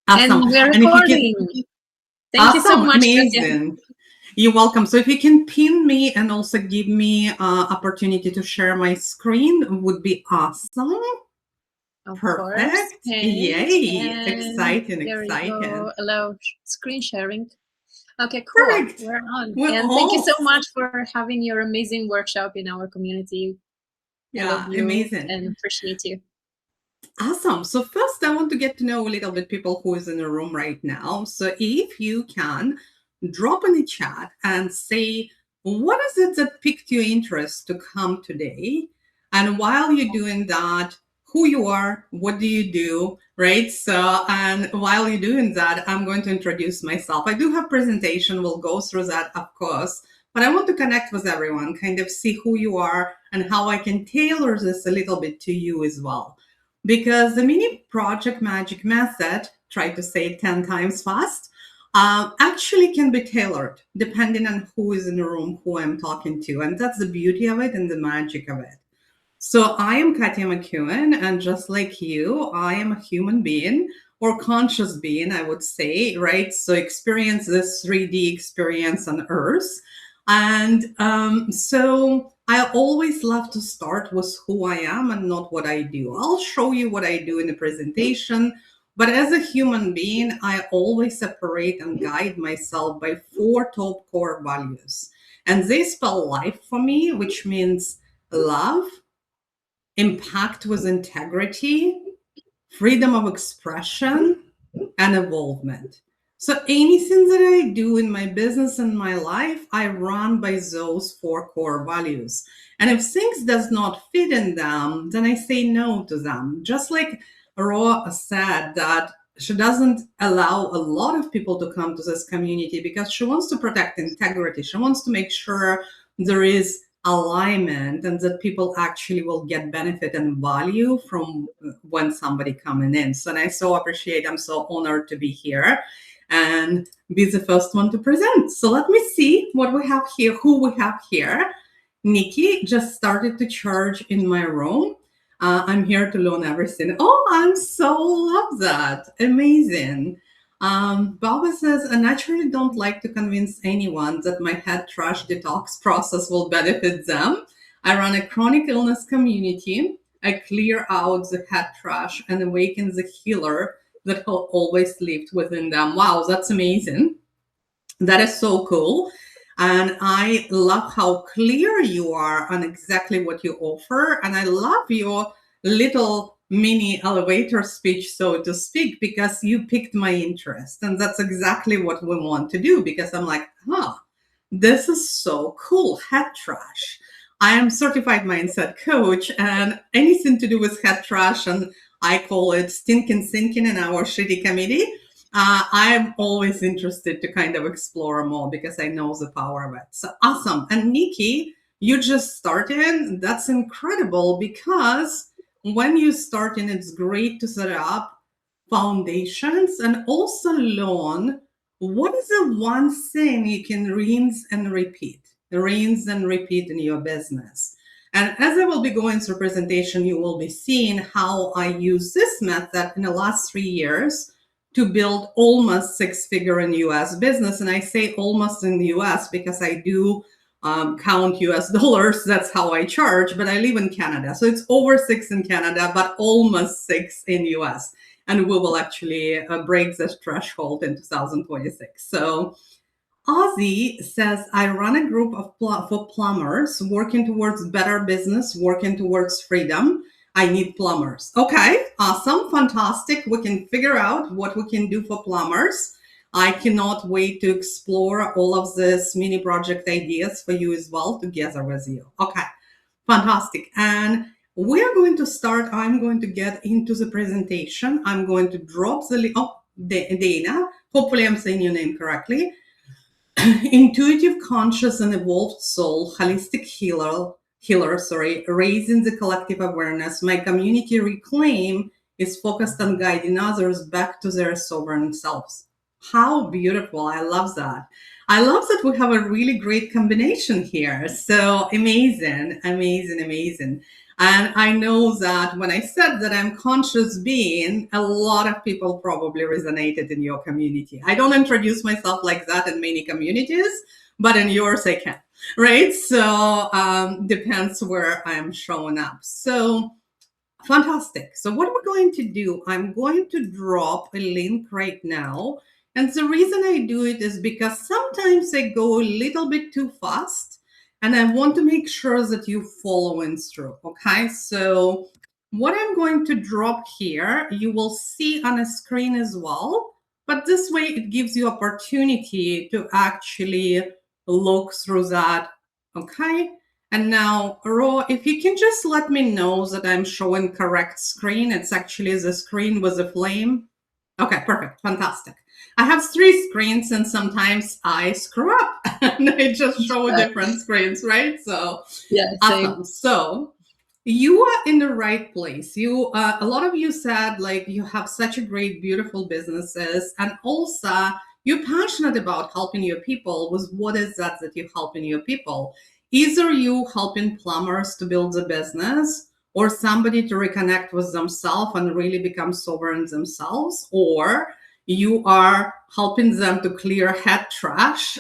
And Awesome. we're And if you can, recording. Thank you so awesome, much, Katya. amazing. You're welcome. So if you can pin me and also give me opportunity to share my screen would be awesome. Of course. Perfect. Page. Yay. And Exciting, there we exciting. go. Allow screen sharing. Okay, cool. Perfect. We're on. We're And thank you so off. much for having your amazing workshop in our community. I love Yeah, you amazing. and appreciate you. Awesome. So first, I want to get to know a little bit people who is in the room right now. So if you can drop in the chat and say, what is it that piqued your interest to come today? And while you're doing that, who you are, what do you do, right? So, and while you're doing that, I'm going to introduce myself. I do have presentation. We'll go through that, of course. But I want to connect with everyone, kind of see who you are and how I can tailor this a little bit to you as well. Because the mini project magic method, try to say it 10 times fast, actually can be tailored depending on who is in the room, who I'm talking to. And that's the beauty of it and the magic of it. So I am Katya McEwen, and just like you, I am a human being or conscious being, I would say, right? So experience this 3D experience on Earth. And so I always love to start with who I am and not what I do. I'll show you what I do in the presentation, but as a human being, I always separate and guide myself by 4 top core values. And they spell life for me, which means love, impact with integrity, freedom of expression, and involvement. So anything that I do in my business and my life, I run by those 4 core values. And if things does not fit in them, then I say no to them. Just like Roa said that she doesn't allow a lot of people to come to this community because she wants to protect integrity. She wants to make sure there is alignment and that people actually will get benefit and value from when somebody coming in. So, and I so appreciate, I'm so honored to be here and be the first one to present. So let me see what we have here, who we have here. Nikki just started to charge in my room. I'm here to learn everything. Oh, I'm so love that. Amazing. Baba says, I naturally don't like to convince anyone that my head trash detox process will benefit them. I run a chronic illness community. I clear out the head trash and awaken the healer that will always lived within them. Wow, that's amazing. That is so cool. And I love how clear you are on exactly what you offer. And I love your little mini elevator speech, so to speak, because you piqued my interest. And that's exactly what we want to do because I'm like, this is so cool. Head trash. I am certified mindset coach and anything to do with head trash, and I call it stinking thinking in our shitty committee. I'm always interested to kind of explore more because I know the power of it. So awesome. And Nikki, you just started. That's incredible because when you start, and it's great to set up foundations and also learn what is the one thing you can rinse and repeat in your business. And as I will be going through presentation, you will be seeing how I use this method in the last 3 years to build almost 6-figure in US business. And I say almost in the US because I do count US dollars. That's how I charge, but I live in Canada. So it's over 6 in Canada, but almost 6 in US. And we will actually break this threshold in 2026. So Ozzy says, I run a group of for plumbers working towards better business, working towards freedom. I need plumbers. Okay, awesome, fantastic. We can figure out what we can do for plumbers. I cannot wait to explore all of this mini project ideas for you as well together with you. Okay, fantastic. And we're going to start. I'm going to get into the presentation. I'm going to drop the link. Oh, Dana, hopefully I'm saying your name correctly. Intuitive, conscious, and evolved soul, holistic healer, raising the collective awareness. My community Reclaim is focused on guiding others back to their sovereign selves. How beautiful. I love that. I love that we have a really great combination here. So amazing, amazing, amazing. And I know that when I said that I'm conscious being, a lot of people probably resonated in your community. I don't introduce myself like that in many communities, but in yours I can, right? So depends where I'm showing up. So fantastic. So what we're going to do, I'm going to drop a link right now. And the reason I do it is because sometimes I go a little bit too fast and I want to make sure that you following through. Okay. So what I'm going to drop here, you will see on a screen as well. But this way it gives you opportunity to actually look through that. Okay. And now, Ro, if you can just let me know that I'm showing correct screen. It's actually the screen with a flame. Okay, perfect. Fantastic. I have three screens and sometimes I screw up and I just show different screens, right? So Yeah, same. awesome. So you are in the right place. A lot of you said like you have such a great, beautiful businesses, and also you're passionate about helping your people. With what is that you're helping your people? Either you helping plumbers to build a business, or somebody to reconnect with themselves and really become sovereign themselves, or you are helping them to clear head trash.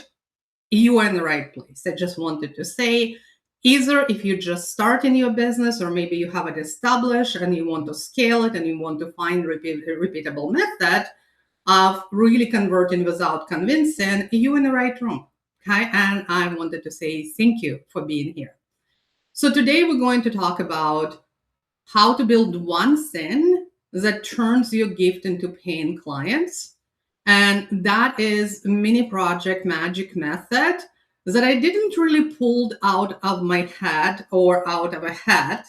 You are in the right place. I just wanted to say, either if you just starting your business, or maybe you have it established and you want to scale it and you want to find a repeatable method of really converting without convincing, you in the right room. Okay. And I wanted to say thank you for being here. So today we're going to talk about how to build one thing that turns your gift into paying clients. And that is mini project magic method that I didn't really pull out of my head or out of a hat.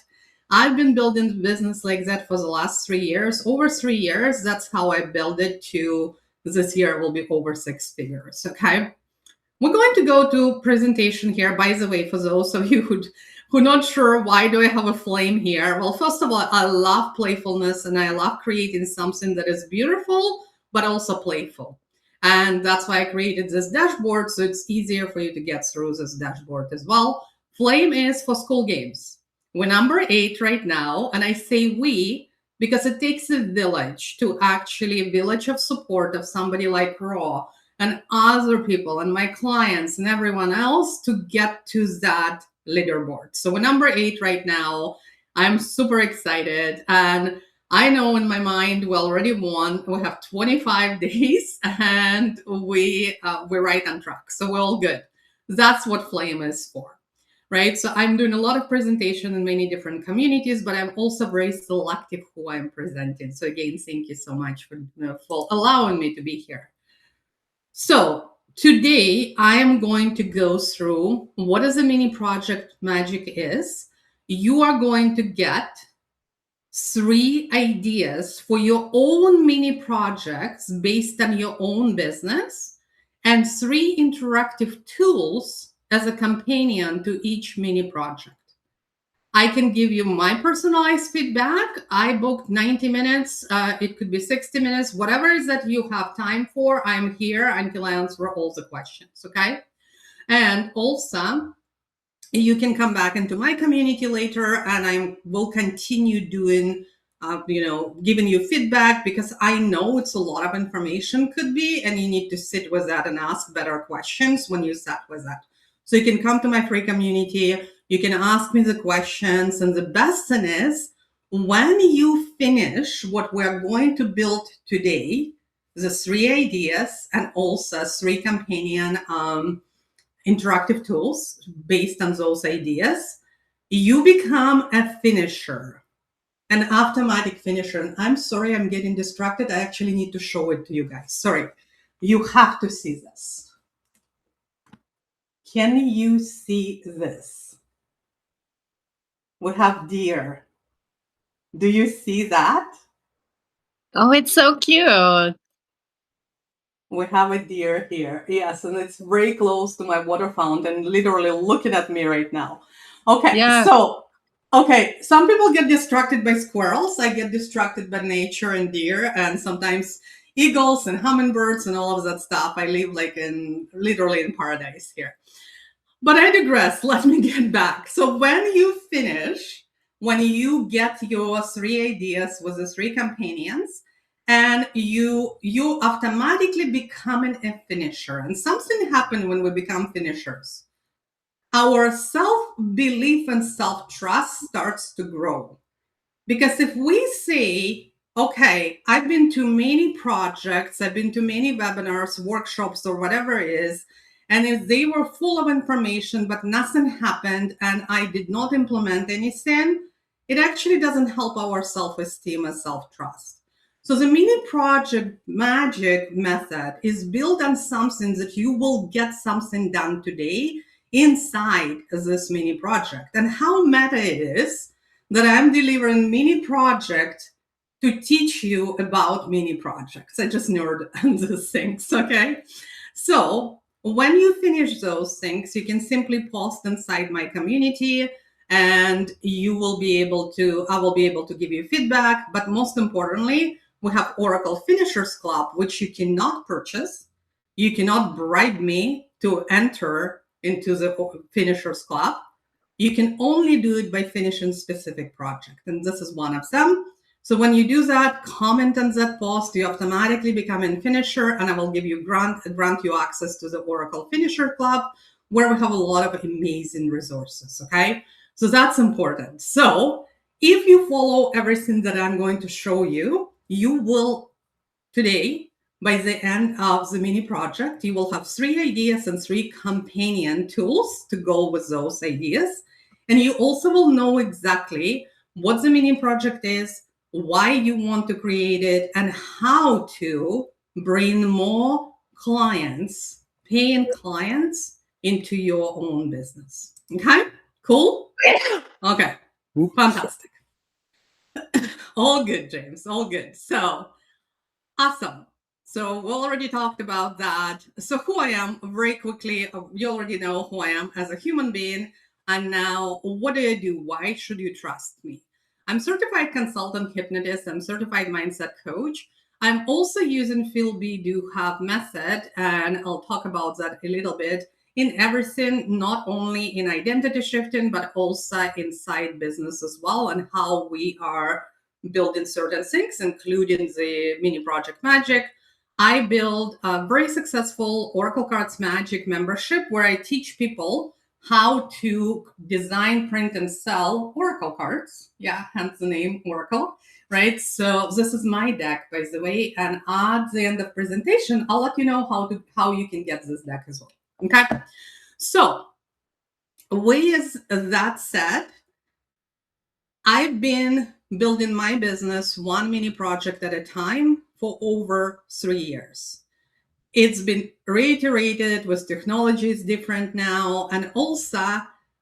I've been building business like that for the last 3 years, over 3 years. That's how I built it to this year will be over 6 figures. Okay. We're going to go to presentation here. By the way, for those of you who not sure why do I have a flame here? Well, first of all, I love playfulness and I love creating something that is beautiful, but also playful. And that's why I created this dashboard. So it's easier for you to get through this dashboard as well. Flame is for school games. We're number 8 right now. And I say we because it takes a village to actually a village of support of somebody like Raw and other people and my clients and everyone else to get to that leaderboard. So we're number 8 right now. I'm super excited. And I know in my mind we already won. We have 25 days and we're right on track. So we're all good. That's what Flame is for. Right. So I'm doing a lot of presentation in many different communities, but I'm also very selective who I'm presenting. So again, thank you so much for allowing me to be here. So today I am going to go through what is a mini project magic is. You are going to get 3 ideas for your own mini projects based on your own business and 3 interactive tools as a companion to each mini project. I can give you my personalized feedback. I booked 90 minutes. It could be 60 minutes, whatever it is that you have time for. I'm here until I answer all the questions. Okay. And also, you can come back into my community later and I will continue doing, giving you feedback because I know it's a lot of information could be, and you need to sit with that and ask better questions when you sat with that. So you can come to my free community. You can ask me the questions. And the best thing is when you finish what we're going to build today, the 3 ideas and also 3 companion interactive tools based on those ideas, you become a finisher, an automatic finisher. And I'm sorry, I'm getting distracted. I actually need to show it to you guys. Sorry. You have to see this. Can you see this? We have deer. Do you see that? Oh, it's so cute. We have a deer here. Yes, and it's very close to my water fountain, literally looking at me right now. Okay, Yeah. so some people get distracted by squirrels. I get distracted by nature and deer, and sometimes eagles and hummingbirds and all of that stuff. I live like literally in paradise here. But I digress. Let me get back. So when you finish, when you get your 3 ideas with the 3 companions, and you automatically becoming a finisher. And something happens when we become finishers. Our self-belief and self-trust starts to grow. Because if we say, okay, I've been to many projects, I've been to many webinars, workshops, or whatever it is, and if they were full of information, but nothing happened and I did not implement anything, it actually doesn't help our self esteem and self trust. So the mini project magic method is built on something that you will get something done today inside this mini project. And how meta it is that I'm delivering mini project to teach you about mini projects. I just nerd on these things, okay? So when you finish those things, you can simply post inside my community and you will be able to, I will be able to give you feedback. But most importantly, we have Oracle Finishers Club, which you cannot purchase. You cannot bribe me to enter into the Finishers Club. You can only do it by finishing specific project, and this is one of them. So when you do that, comment on that post, you automatically become a finisher, and I will give you grant you access to the Oracle Finisher Club, where we have a lot of amazing resources. Okay, so that's important. So if you follow everything that I'm going to show you, you will today, by the end of the mini project, you will have 3 ideas and 3 companion tools to go with those ideas. And you also will know exactly what the mini project is, why you want to create it, and how to bring more clients, paying clients, into your own business. Okay, cool? Okay, fantastic. All good, James, all good. So, awesome. So we already talked about that. So who I am, very quickly, you already know who I am as a human being. And now, what do I do? Why should you trust me? I'm certified consultant hypnotist. I'm certified mindset coach. I'm also using Phil B. Do Have method, and I'll talk about that a little bit in everything, not only in identity shifting, but also inside business as well, and how we are building certain things, including the mini project magic. I build a very successful Oracle Cards Magic membership where I teach people how to design, print, and sell Oracle cards. Yeah, hence the name Oracle, right? So this is my deck, by the way. And at the end of presentation, I'll let you know how you can get this deck as well. Okay. So with that said, I've been building my business one mini project at a time for over 3 years. It's been reiterated with technologies different now. And also,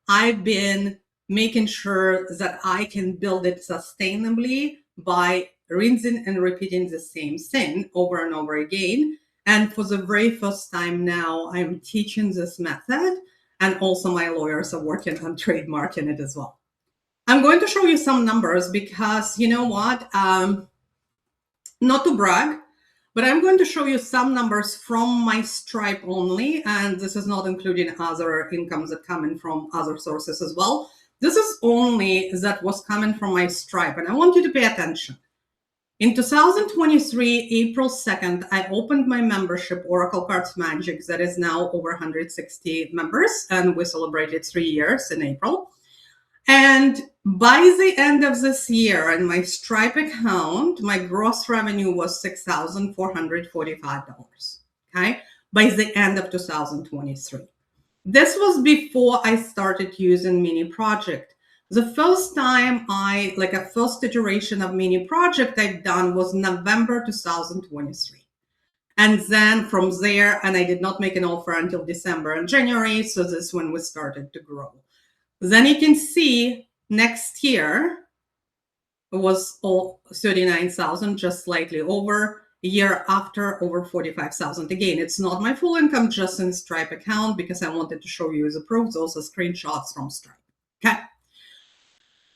I've been making sure that I can build it sustainably by rinsing and repeating the same thing over and over again. And for the very first time now, I'm teaching this method. And also my lawyers are working on trademarking it as well. I'm going to show you some numbers because you know what? Not to brag, but I'm going to show you some numbers from my Stripe only. And this is not including other incomes that come in from other sources as well. This is only that was coming from my Stripe. And I want you to pay attention. In 2023, April 2nd, I opened my membership, Oracle Cards Magic, that is now over 160 members. And we celebrated 3 years in April. And by the end of this year, in my Stripe account, my gross revenue was $6,445. Okay, by the end of 2023. This was before I started using Mini Project. The first time a first iteration of Mini Project I've done was November 2023. And then from there, and I did not make an offer until December and January. So this is when we started to grow. Then you can see next year it was all 39,000, just slightly over. A year after, over 45,000. Again, it's not my full income, just in Stripe account, because I wanted to show you as a proof. Those are screenshots from Stripe. Okay.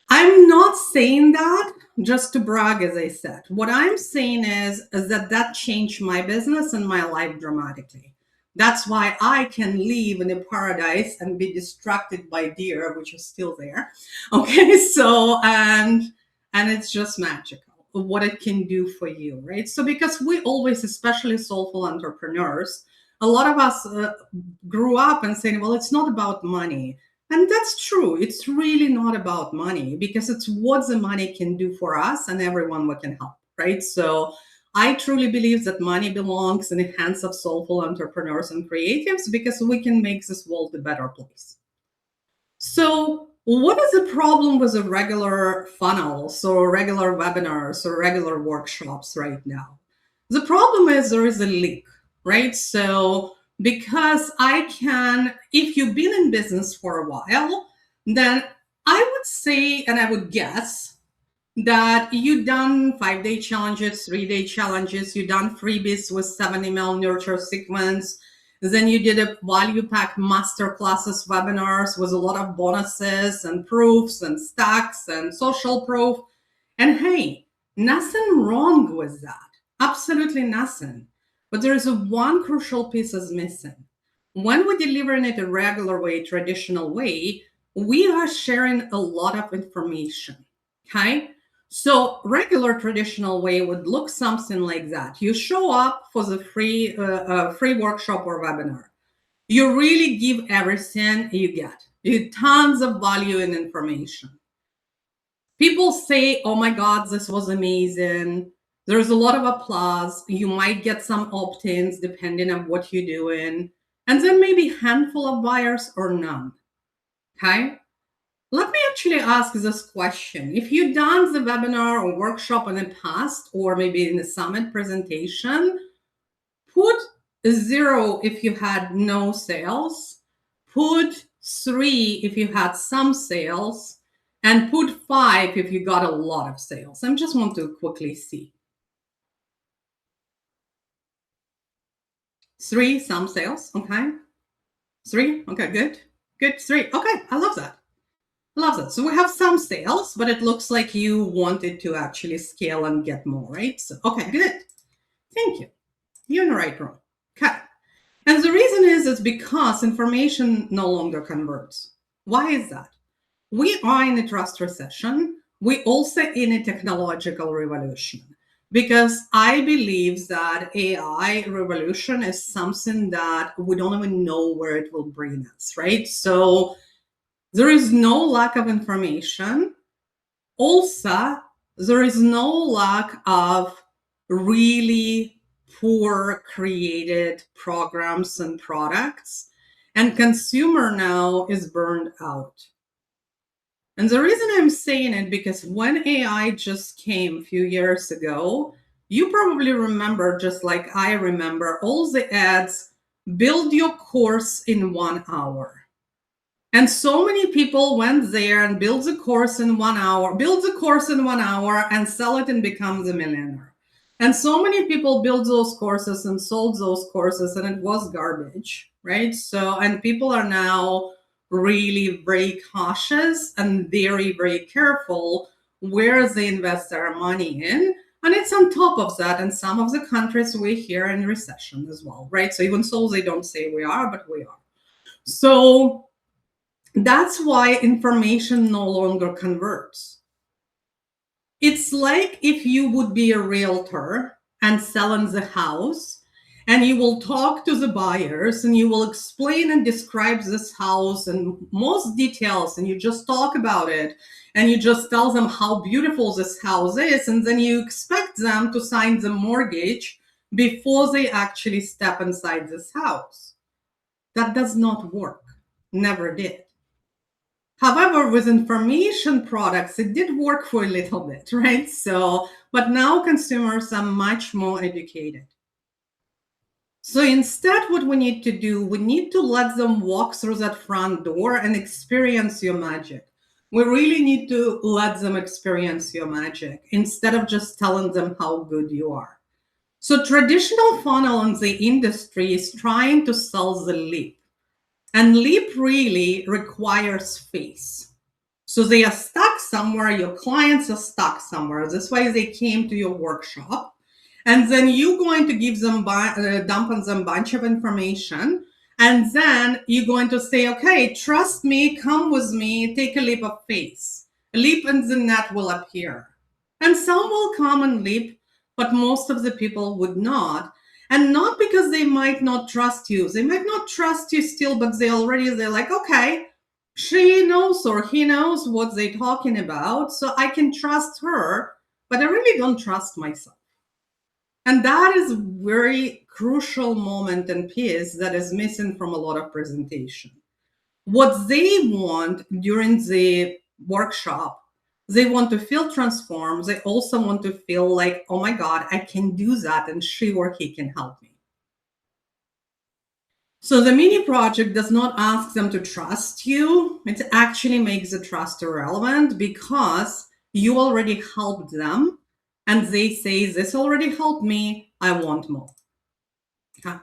I'm not saying that just to brag, as I said. What I'm saying is that changed my business and my life dramatically. That's why I can live in a paradise and be distracted by deer, which is still there. Okay, so and it's just magical what it can do for you, right? So because we always, especially soulful entrepreneurs, a lot of us grew up and saying, well, it's not about money. And that's true. It's really not about money because it's what the money can do for us and everyone we can help, right? So I truly believe that money belongs in the hands of soulful entrepreneurs and creatives because we can make this world a better place. So, what is the problem with a regular funnels or regular webinars or regular workshops right now? The problem is there is a leak, right? So, because I can, if you've been in business for a while, then I would say, and I would guess, that you done 5-day challenges, 3-day challenges, you done freebies with 7 email nurture sequence. Then you did a value pack master classes webinars with a lot of bonuses and proofs and stacks and social proof. And hey, nothing wrong with that. Absolutely nothing. But there is a one crucial piece is missing. When we deliver it a regular way, traditional way, we are sharing a lot of information. Okay. So regular traditional way would look something like that. You show up for the free workshop or webinar. You really give everything you get. You tons of value and information. People say, "Oh my God, this was amazing." There's a lot of applause. You might get some opt-ins depending on what you're doing, and then maybe a handful of buyers or none. Okay. Let me actually ask this question. If you've done the webinar or workshop in the past, or maybe in the summit presentation, put 0 if you had no sales, put 3 if you had some sales, and put 5 if you got a lot of sales. I just want to quickly see. 3, some sales, okay. 3, okay, good. Good, 3, okay, I love that. Love that. So we have some sales, but it looks like you wanted to actually scale and get more, right? So, okay, good. Thank you. You're in the right room. Okay. And the reason is it's because information no longer converts. Why is that? We are in a trust recession. We also in a technological revolution because I believe that AI revolution is something that we don't even know where it will bring us, right? So there is no lack of information. Also, there is no lack of really poor created programs and products. And consumer now is burned out. And the reason I'm saying it because when AI just came a few years ago, you probably remember, just like I remember, all the ads, build your course in 1 hour. And so many people went there and built a course in 1 hour, and sell it and become the millionaire. And so many people built those courses and sold those courses, and it was garbage, right? So, and people are now really very cautious and very, very careful where they invest their money in. And it's on top of that. And some of the countries we hear in recession as well, right? So even so they don't say we are, but we are. So that's why information no longer converts. It's like if you would be a realtor and selling the house, and you will talk to the buyers and you will explain and describe this house in most details, and you just talk about it and you just tell them how beautiful this house is, and then you expect them to sign the mortgage before they actually step inside this house. That does not work. Never did. However, with information products, it did work for a little bit, right? So, but now consumers are much more educated. So instead, what we need to do, we need to let them walk through that front door and experience your magic. We really need to let them experience your magic instead of just telling them how good you are. So traditional funnel in the industry is trying to sell the leap. And leap really requires face. So they are stuck somewhere, your clients are stuck somewhere. That's why they came to your workshop. And then you're going to give them, dump on them a bunch of information. And then you're going to say, okay, trust me, come with me, take a leap of faith. A leap and the net will appear. And some will come and leap, but most of the people would not. And not because they might not trust you. They might not trust you still, but they're like, okay, she knows or he knows what they're talking about, so I can trust her, but I really don't trust myself. And that is a very crucial moment and piece that is missing from a lot of presentation. What they want during the workshop, they want to feel transformed. They also want to feel like, oh my God, I can do that, and she or he can help me. So the mini project does not ask them to trust you. It actually makes the trust irrelevant because you already helped them and they say, this already helped me, I want more. Okay.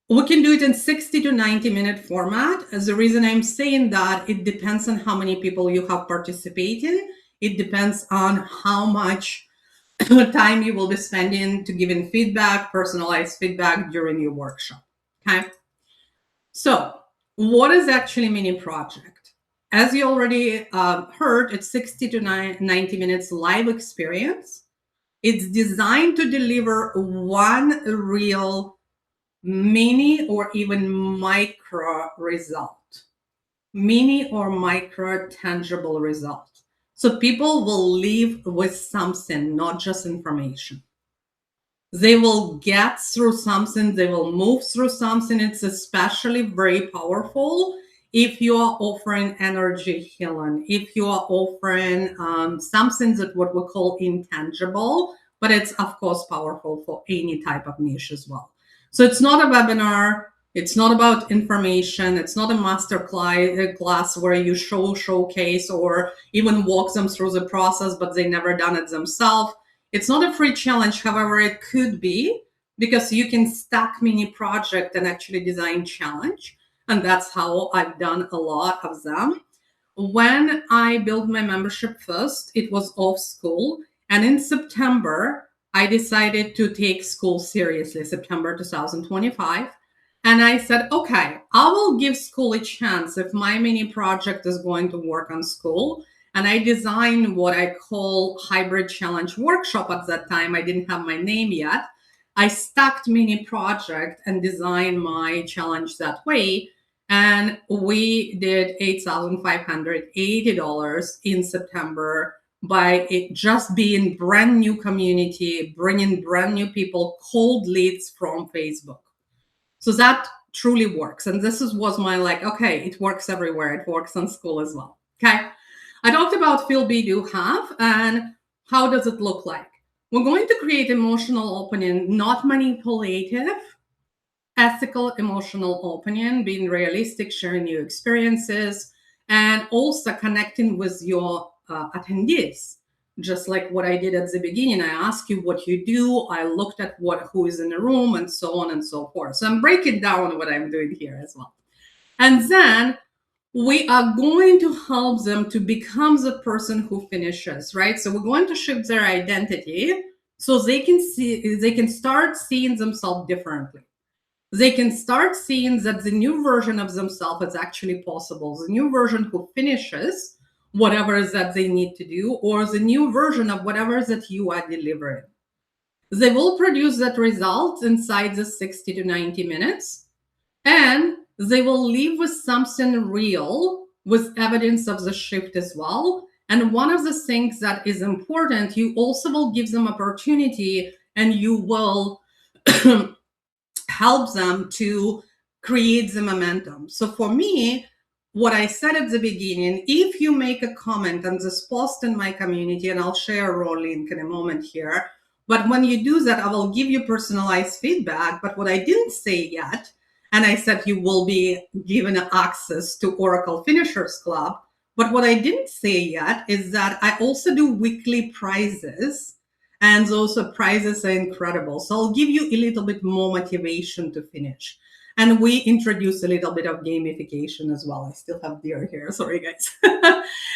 We can do it in 60 to 90-minute format. As the reason I'm saying that, it depends on how many people you have participating. It depends on how much time you will be spending to giving feedback, personalized feedback during your workshop. Okay. So what is actually mini project? As you already heard, it's 60 to 90 minutes live experience. It's designed to deliver one real mini or even micro result, mini or micro tangible result. So people will leave with something, not just information. They will get through something, they will move through something. It's especially very powerful if you are offering energy healing, if you are offering something that what we call intangible, but it's of course powerful for any type of niche as well. So it's not a webinar, it's not about information, it's not a master class where you showcase or even walk them through the process, but they never done it themselves. It's not a free challenge, however, it could be, because you can stack mini project and actually design challenge. And that's how I've done a lot of them. When I built my membership first, it was off school. And in September, I decided to take school seriously, September 2025. And I said, okay, I will give school a chance if my mini project is going to work on school. And I designed what I call hybrid challenge workshop. At that time, I didn't have my name yet. I stacked mini project and designed my challenge that way. And we did $8,580 in September by it just being brand new community, bringing brand new people, cold leads from Facebook. So that truly works. And this was my like, okay, it works everywhere. It works on school as well. Okay. I talked about feel, be, do, have, and how does it look like? We're going to create emotional opening, not manipulative, ethical emotional opening, being realistic, sharing new experiences, and also connecting with your attendees. Just like what I did at the beginning, I asked you what you do, I looked at who is in the room, and so on and so forth. So I'm breaking down what I'm doing here as well. And then we are going to help them to become the person who finishes, right? So we're going to shift their identity so they can start seeing themselves differently. They can start seeing that the new version of themselves is actually possible. The new version who finishes whatever is that they need to do, or the new version of whatever that you are delivering. They will produce that result inside the 60 to 90 minutes, and they will leave with something real, with evidence of the shift as well. And one of the things that is important, you also will give them opportunity, and you will help them to create the momentum. So for me, what I said at the beginning, if you make a comment on this post in my community, and I'll share a raw link in a moment here, but when you do that, I will give you personalized feedback. But what I didn't say yet, and I said you will be given access to Oracle Finishers Club, but what I didn't say yet is that I also do weekly prizes, and those prizes are incredible. So I'll give you a little bit more motivation to finish. And we introduce a little bit of gamification as well. I still have deer here, sorry guys.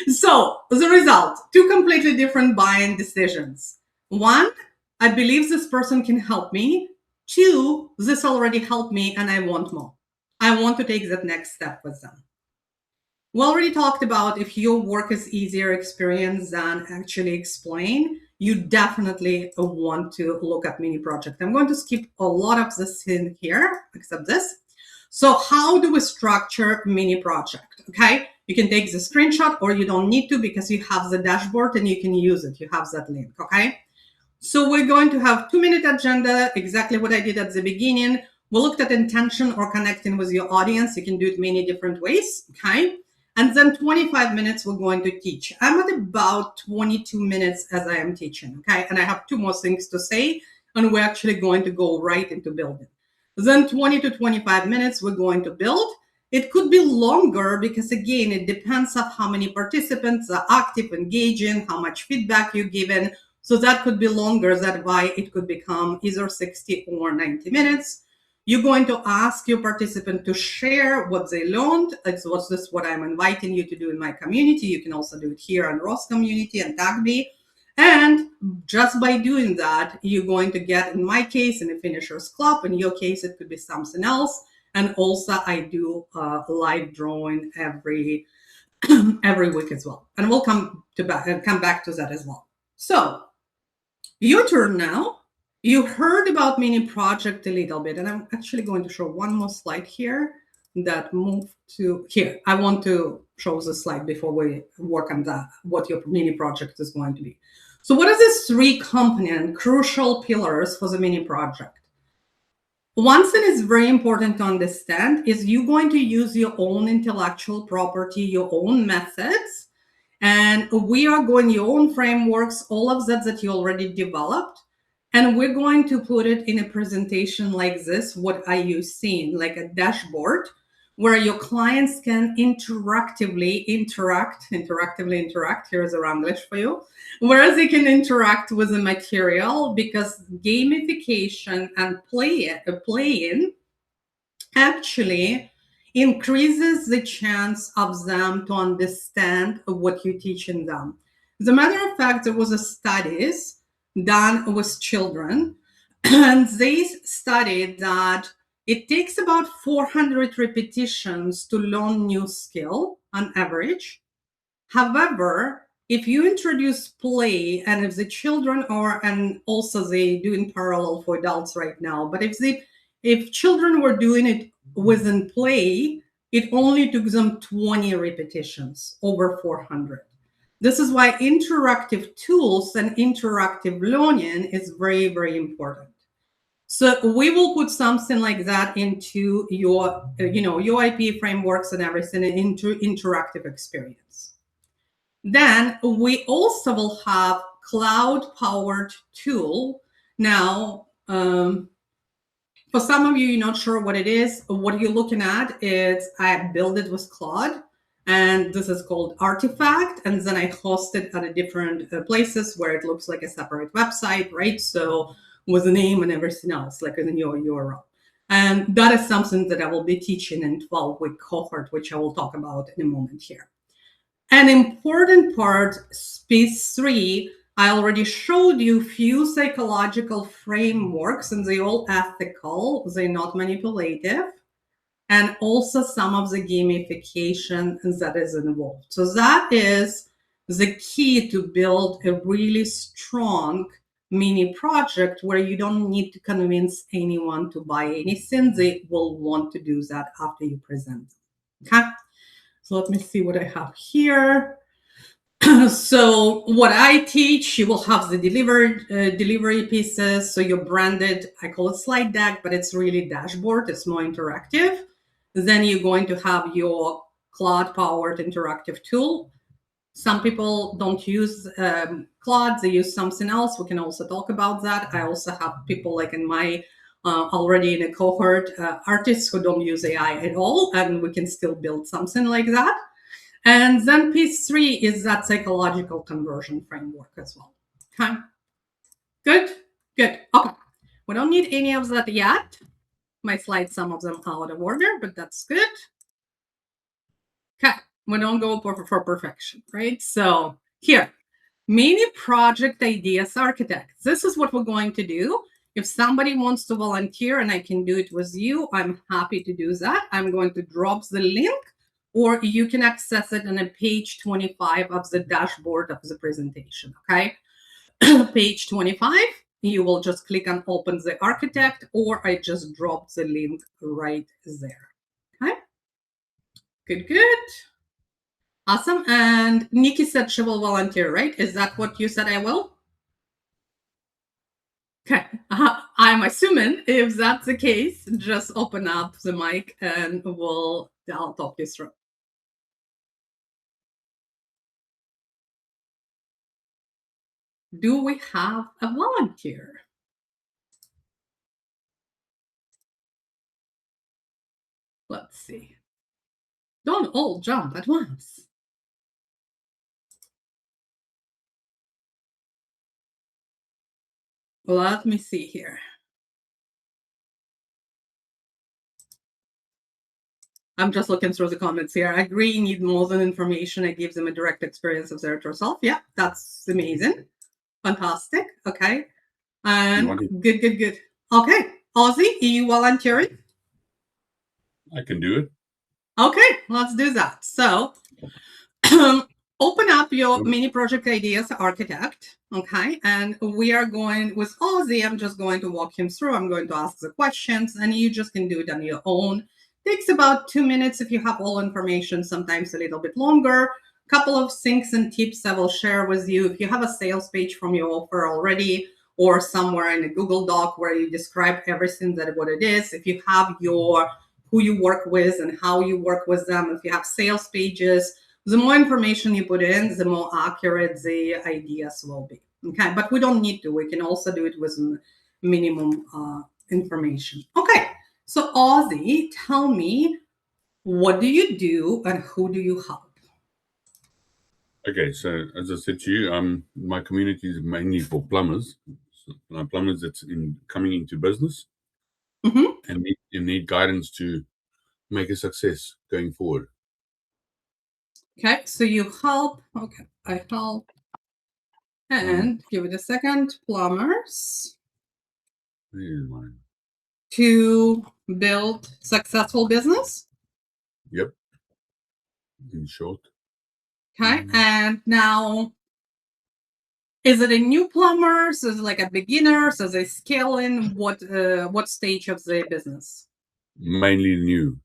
So the result, two completely different buying decisions. One, I believe this person can help me. 2, this already helped me and I want more. I want to take that next step with them. We already talked about if your work is easier experience than actually explain, you definitely want to look at mini project. I'm going to skip a lot of this in here, except this. So how do we structure mini project? Okay, you can take the screenshot or you don't need to because you have the dashboard and you can use it. You have that link, okay? So we're going to have 2-minute agenda, exactly what I did at the beginning. We looked at intention or connecting with your audience. You can do it many different ways, okay? And then 25 minutes we're going to teach. I'm at about 22 minutes as I am teaching, okay? And I have 2 more things to say, and we're actually going to go right into building. Then 20 to 25 minutes we're going to build. It could be longer because again, it depends on how many participants are active, engaging, how much feedback you're given. So that could be longer. That's why it could become either 60 or 90 minutes. You're going to ask your participant to share what they learned. It's what I'm inviting you to do in my community. You can also do it here in Ross community and tag me. And just by doing that, you're going to get, in my case, in a finishers club. In your case, it could be something else. And also, I do live drawing every week as well. And we'll come back to that as well. So your turn now. You heard about mini project a little bit, and I'm actually going to show one more slide here that moved to here. I want to show the slide before we work on that, what your mini project is going to be. So what are these 3 component crucial pillars for the mini project? One thing is very important to understand is you're going to use your own intellectual property, your own methods, and we are going your own frameworks, all of that you already developed. And we're going to put it in a presentation like this, what are you seeing, like a dashboard, where your clients can interactively interact. Here's a English for you, where they can interact with the material, because gamification and playing actually increases the chance of them to understand what you're teaching them. As a matter of fact, there was a studies done with children, and they studied that it takes about 400 repetitions to learn new skill on average. However, if you introduce play, and if the children are, and also they do in parallel for adults right now, but if children were doing it within play, it only took them 20 repetitions over 400. This is why interactive tools and interactive learning is very, very important. So we will put something like that into your, UIP frameworks and everything into interactive experience. Then we also will have cloud-powered tool. Now, for some of you, you're not sure what it is. What you're looking at is I built it with Claude, and this is called Artifact. And then I host it at a different places where it looks like a separate website, right? So with a name and everything else, like in your URL. And that is something that I will be teaching in 12-week cohort, which I will talk about in a moment here. An important part, piece 3, I already showed you few psychological frameworks, and they're all ethical, they're not manipulative, and also some of the gamification that is involved. So that is the key to build a really strong mini project where you don't need to convince anyone to buy anything. They will want to do that after you present. Okay. So let me see what I have here. So what I teach, you will have the delivery pieces. So you're branded, I call it slide deck, but it's really dashboard. It's more interactive. Then you're going to have your cloud-powered interactive tool. Some people don't use Claude, they use something else. We can also talk about that. I also have people like in my already in a cohort, artists who don't use AI at all, and we can still build something like that. And then piece 3 is that psychological conversion framework as well. Okay, good. Okay, we don't need any of that yet. My slides, some of them out of order, but that's good. Okay, we don't go for perfection, right? So here, Mini project ideas architect. This is what we're going to do. If somebody wants to volunteer and I can do it with you, I'm happy to do that. I'm going to drop the link, or you can access it on a page 25 of the dashboard of the presentation, okay? Page 25, you will just click on open the architect, or I just dropped the link right there, okay? Good. Awesome. And Nikki said she will volunteer, right? Is that what you said I will? Okay. I'm assuming if that's the case, just open up the mic and I'll talk you through. Do we have a volunteer? Let's see. Don't all jump at once. Let me see here. I'm just looking through the comments here. I agree, need more than information. It gives them a direct experience of their true self. Yeah, that's amazing. Fantastic. Okay. And good. Okay. Ozzy, are you volunteering? I can do it. Okay, let's do that. So open up your mini project ideas architect, okay? And we are going with Ozzy. I'm just going to walk him through. I'm going to ask the questions, and you just can do it on your own. Takes about 2 minutes if you have all information, sometimes a little bit longer. Couple of things and tips I will share with you. If you have a sales page from your offer already, or somewhere in a Google Doc where you describe everything that what it is, if you have your who you work with and how you work with them, if you have sales pages, the more information you put in, the more accurate the ideas will be. Okay, but we don't need to. We can also do it with minimum information. Okay, so Ozzy, tell me, what do you do and who do you help? Okay, so as I said to you, my community is mainly for plumbers. So, plumbers that's coming into business and need guidance to make a success going forward. Okay, so you help. Okay, I help. And give it a second. Plumbers to build successful business. Yep. In short. Okay, and now, is it a new plumber? So is it like a beginner? So they scale in what stage of the business? Mainly new.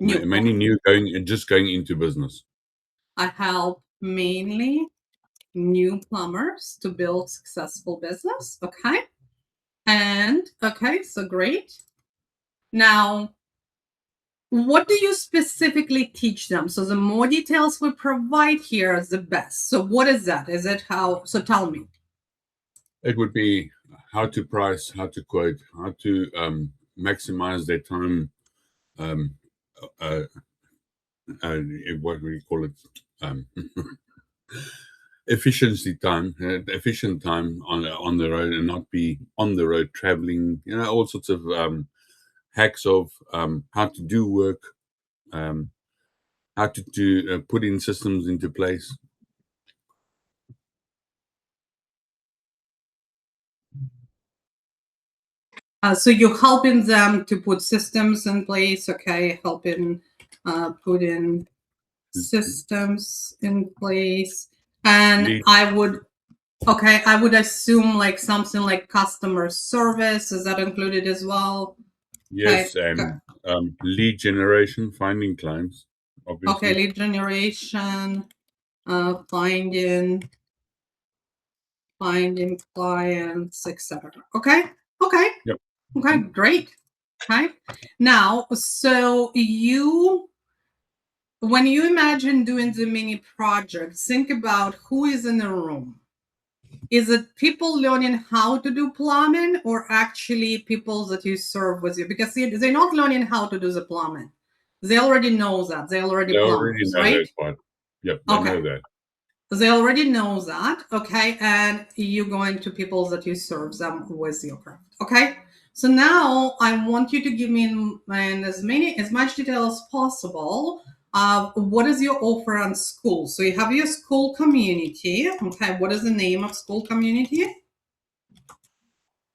Mainly new, going into business. I help mainly new plumbers to build successful business. Okay. And okay, so great. Now, what do you specifically teach them? So the more details we provide here, the best. So what is that? Is it how? So tell me. It would be how to price, how to quote, how to maximize their time. What do you call it? Efficient time on the road and not be on the road traveling. All sorts of hacks of how to do work, how to put in systems into place. So you're helping them to put systems in place, okay? Helping put in systems in place. And I would assume like something like customer service. Is that included as well? Yes, and lead generation, finding clients, obviously. Okay, lead generation, finding clients, etc. Okay. Yep. Okay, great. Okay. Now, so when you imagine doing the mini project, think about who is in the room. Is it people learning how to do plumbing, or actually people that you serve with you? Because they're not learning how to do the plumbing. They already know that. They already plumbers, right? That part. Yep, they know that. They already know that, okay? And you're going to people that you serve them with your craft, okay? So now I want you to give me in as much detail as possible What is your offer on school? So you have your school community. Okay, what is the name of school community?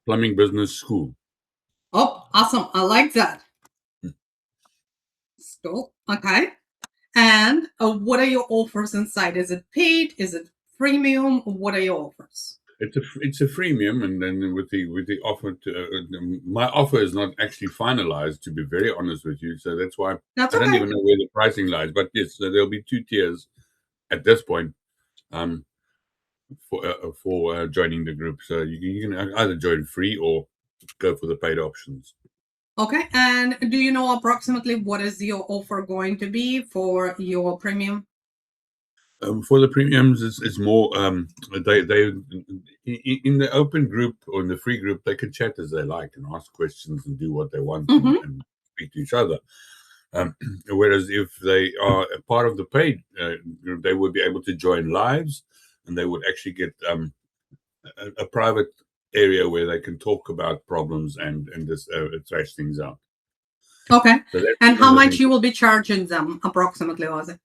Plumbing Business School. Oh, awesome. I like that. School. Okay. And what are your offers inside? Is it paid? Is it premium? What are your offers? It's a freemium, and then with the offer, my offer is not actually finalized, to be very honest with you. So that's why That's I don't okay. even know where the pricing lies. But yes, so there'll be 2 tiers at this point um, for joining the group. So you can either join free or go for the paid options. Okay. And do you know approximately what is your offer going to be for your premium? For the premiums, it's more they in the open group or in the free group they can chat as they like and ask questions and do what they want and speak to each other. Whereas if they are a part of the paid group, they would be able to join lives and they would actually get a private area where they can talk about problems and just thrash things out. Okay. So And how much you will be charging them approximately, Ozzy?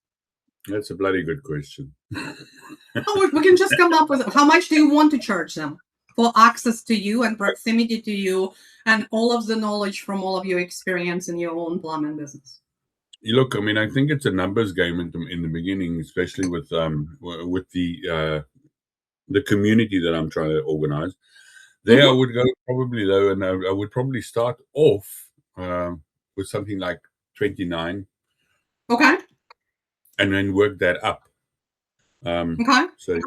that's a bloody good question. Oh, we can just come up with how much do you want to charge them for access to you and proximity to you and all of the knowledge from all of your experience in your own plumbing business? Look, I mean, I think it's a numbers game in the beginning, especially with the community that I'm trying to organize. There, I would go probably though, and I would probably start off with something like 29, Okay. and then work that up. Okay. So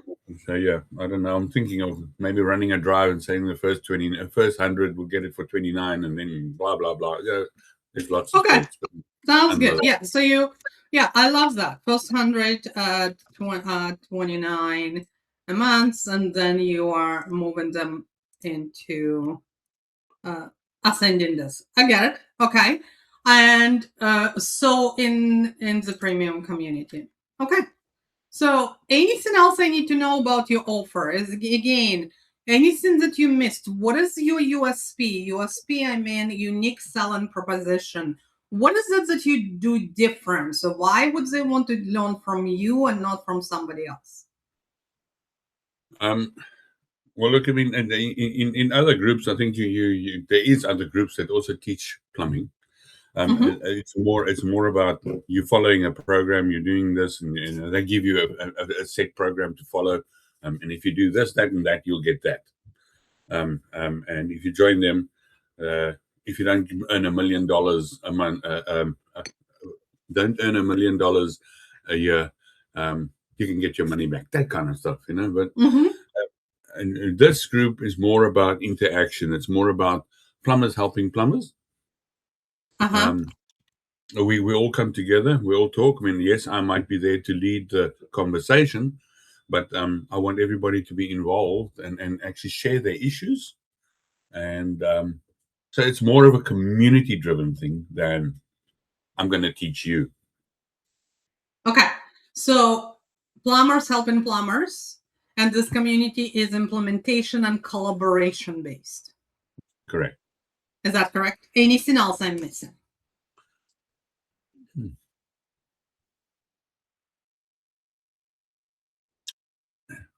yeah, I don't know. I'm thinking of maybe running a drive and saying the first 100 we'll get it for 29, and then blah blah blah. Yeah, there's lots of Okay. thoughts. But Sounds good. Yeah. So I love that. First 100, 29 a month, and then you are moving them into ascending this. I get it. Okay. And so in the premium community. Okay. So anything else I need to know about your offer is again anything that you missed. What is your USP? USP, I mean unique selling proposition. What is it that you do different? So why would they want to learn from you and not from somebody else? well, look, I mean, in other groups, I think there is other groups that also teach plumbing. It's more about you following a program, you're doing this, and they give you a set program to follow. And if you do this, that, and that, you'll get that. And if you join them, if you don't earn $1 million a month, don't earn $1 million a year, you can get your money back. That kind of stuff, you know. But and this group is more about interaction. It's more about plumbers helping plumbers. We all come together. We all talk. I mean, yes, I might be there to lead the conversation, but I want everybody to be involved and actually share their issues. And so it's more of a community-driven thing than I'm going to teach you. Okay. So plumbers helping plumbers, and this community is implementation and collaboration based. Correct. Is that correct? Anything else I'm missing?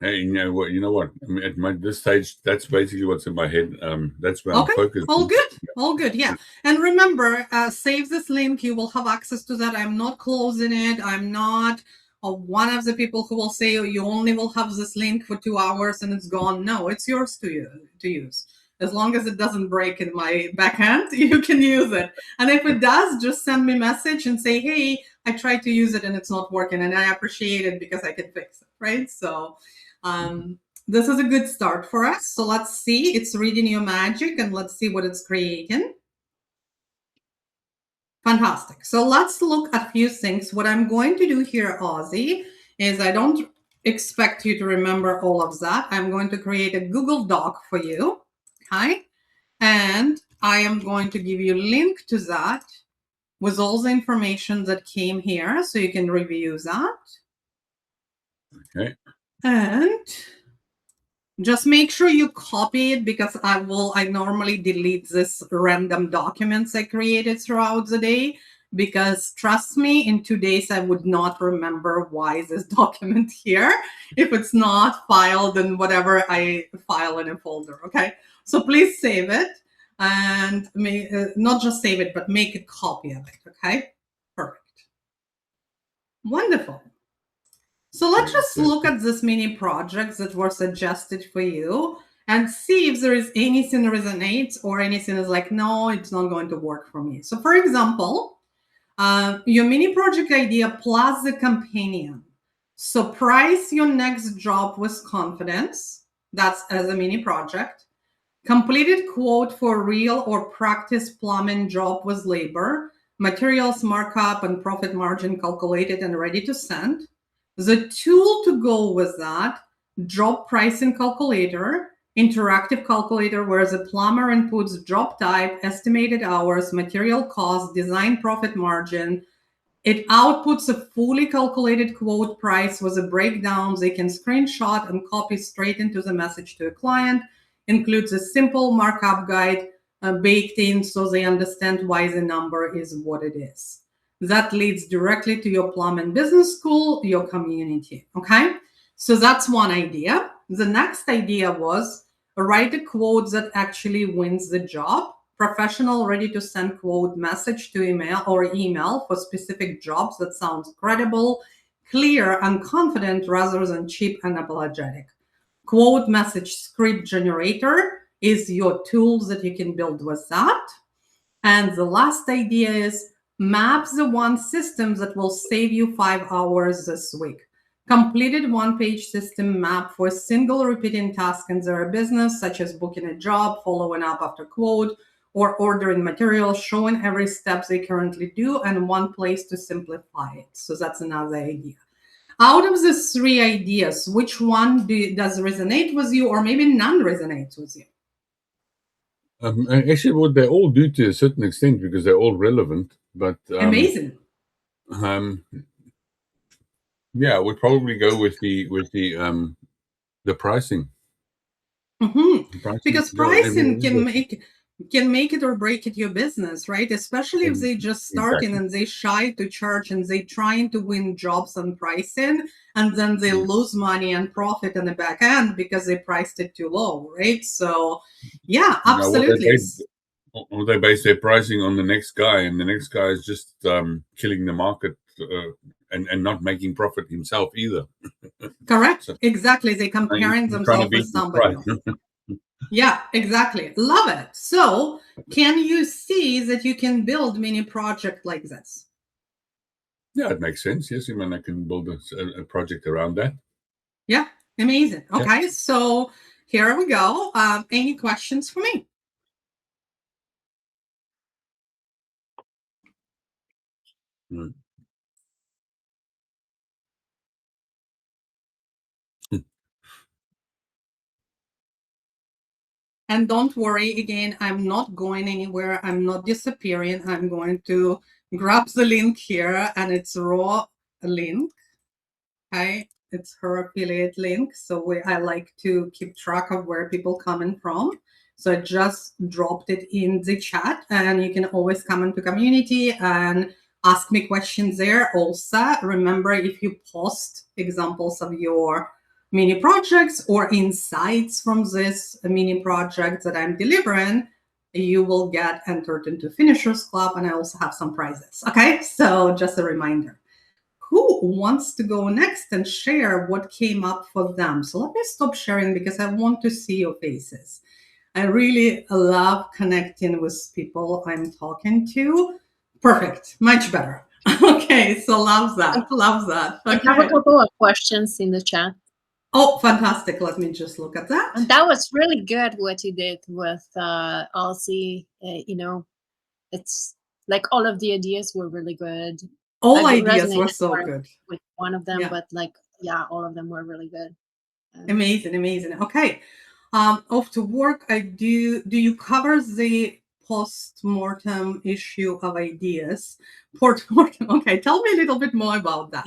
Hey, you know what? I mean, at this stage, that's basically what's in my head. That's where I'm focused. All good. All good. Yeah. And remember, save this link. You will have access to that. I'm not closing it. I'm not one of the people who will say, oh, you only will have this link for 2 hours and it's gone. No, it's yours to use. As long as it doesn't break in my backhand, you can use it. And if it does, just send me a message and say, hey, I tried to use it and it's not working. And I appreciate it because I can fix it. Right. So this is a good start for us. So let's see. It's reading your magic and let's see what it's creating. Fantastic. So let's look at a few things. What I'm going to do here, Ozzy, is I don't expect you to remember all of that. I'm going to create a Google Doc for you. Okay. And I am going to give you a link to that with all the information that came here so you can review that. Okay. And just make sure you copy it because I normally delete this random documents I created throughout the day. because trust me, in 2 days, I would not remember why is this document here if it's not filed in whatever I file in a folder, okay? So please save it and not just save it, but make a copy of it, okay? Perfect. Wonderful. So let's just look at this mini projects that were suggested for you and see if there is anything resonates or anything is like, no, it's not going to work for me. So for example, your mini project idea plus the companion. So price your next job with confidence. That's as a mini project. Completed quote for real or practice plumbing job with labor. Materials markup and profit margin calculated and ready to send. The tool to go with that, job pricing calculator, interactive calculator where the plumber inputs job type, estimated hours, material cost, design profit margin. It outputs a fully calculated quote price with a breakdown they can screenshot and copy straight into the message to a client. Includes a simple markup guide baked in so they understand why the number is what it is. That leads directly to your plumbing business school, your community, okay? So that's one idea. The next idea was write a quote that actually wins the job. Professional, ready to send quote message to email for specific jobs that sounds credible, clear, and confident rather than cheap and apologetic. Quote message script generator is your tool that you can build with that. And the last idea is map the one system that will save you 5 hours this week. Completed one-page system map for a single repeating task in their business, such as booking a job, following up after quote, or ordering materials, showing every step they currently do, and one place to simplify it. So that's another idea. Out of the 3 ideas, which one does resonate with you, or maybe none resonates with you? Actually, what they all do to a certain extent because they're all relevant. But amazing. Yeah, I would probably go with the pricing. Because pricing can make it or break it your business, right? Especially if they just starting and they shy to charge and they trying to win jobs on pricing, and then they lose money and profit in the back end because they priced it too low, right? So yeah, absolutely. Or they base their pricing on the next guy, and the next guy is just killing the market and not making profit himself either. Correct. So, exactly. They're comparing themselves with somebody else. Yeah, exactly. Love it. So can you see that you can build mini project like this? Yeah, it makes sense. Yes, I mean, I can build a project around that. Yeah, amazing. Okay, so here we go. Any questions for me? And don't worry, again, I'm not going anywhere. I'm not disappearing. I'm going to grab the link here, and it's raw link. Okay, it's her affiliate link. So I like to keep track of where people coming from. So I just dropped it in the chat, and you can always come into community and ask me questions there. Also, remember, if you post examples of your mini projects or insights from this mini project that I'm delivering, you will get entered into Finishers Club, and I also have some prizes. Okay, so just a reminder. Who wants to go next and share what came up for them? So let me stop sharing because I want to see your faces. I really love connecting with people I'm talking to. Perfect, much better. Okay, so love that, love that. Okay. I have a couple of questions in the chat. Oh, fantastic. Let me just look at that. And that was really good what you did with Aussie. It's like all of the ideas were really good. All ideas were so good. With one of them, but all of them were really good. Amazing, amazing. Okay. Off to work. Do you cover the post-mortem issue of ideas? Post-mortem. Okay, tell me a little bit more about that.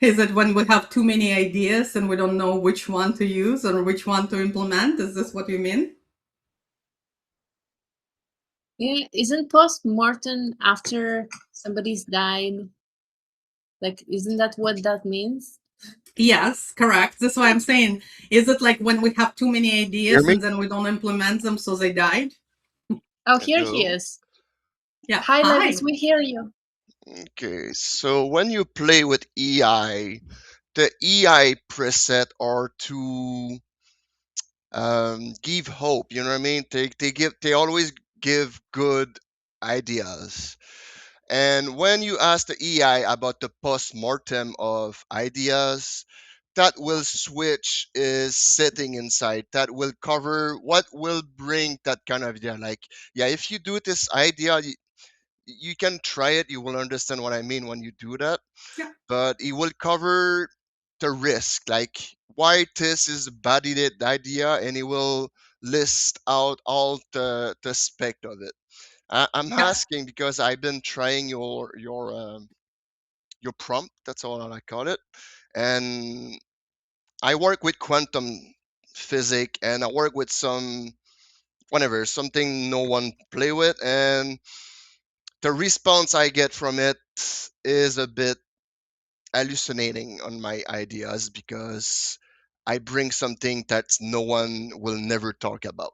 Is it when we have too many ideas and we don't know which one to use or which one to implement? Is this what you mean? Yeah, isn't post-mortem after somebody's died? Like, isn't that what that means? Yes, correct. That's why I'm saying, is it like when we have too many Hear ideas me? and then we don't implement them, so they died? Oh, here he Hello. is. Yeah. Hi, Lewis, Hi. we hear you. Okay, so when you play with EI, the EI preset are to give hope. You know what I mean? They always give good ideas. And when you ask the EI about the post-mortem of ideas, that will switch is sitting inside. That will cover what will bring that kind of idea. Like, yeah, if you do this idea, you can try it. You will understand what I mean when you do that. Yeah. But it will cover the risk, like why this is a bad idea, and it will list out all the aspect of it. I'm Yeah. asking because I've been trying your prompt. That's all I call it, and I work with quantum physics, and I work with some whatever something no one play with, and the response I get from it is a bit hallucinating on my ideas because I bring something that no one will never talk about.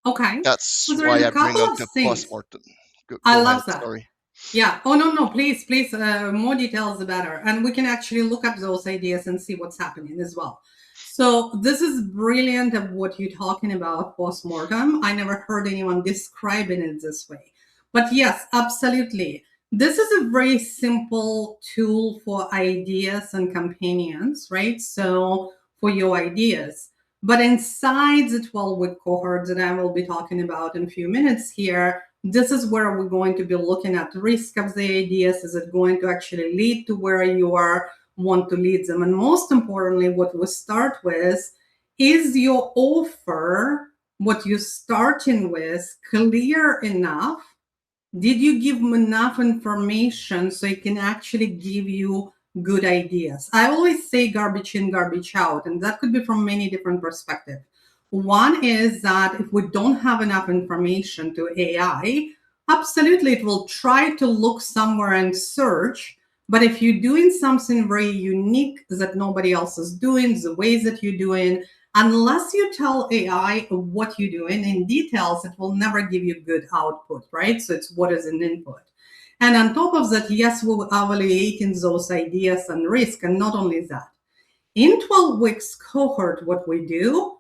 Okay. That's So there's why a I bring couple up of the things. postmortem. I Go ahead. love that. Sorry. Yeah. Oh, no, no, please, please. More details, the better. And we can actually look up those ideas and see what's happening as well. So this is brilliant of what you're talking about postmortem. I never heard anyone describing it this way. But yes, absolutely. This is a very simple tool for ideas and companions, right? So for your ideas. But inside the 12-week cohort that I will be talking about in a few minutes here, this is where we're going to be looking at the risk of the ideas. Is it going to actually lead to where you are want to lead them? And most importantly, what we start with is your offer, what you're starting with, clear enough? Did you give them enough information so it can actually give you good ideas? I always say garbage in, garbage out, and that could be from many different perspectives. One is that if we don't have enough information to AI, absolutely it will try to look somewhere and search. But if you're doing something very unique that nobody else is doing, the ways that you're doing, unless you tell AI what you're doing in details, it will never give you good output, right? So it's what is an input. And on top of that, yes, we're evaluating those ideas and risk. And not only that, in 12 weeks cohort, what we do,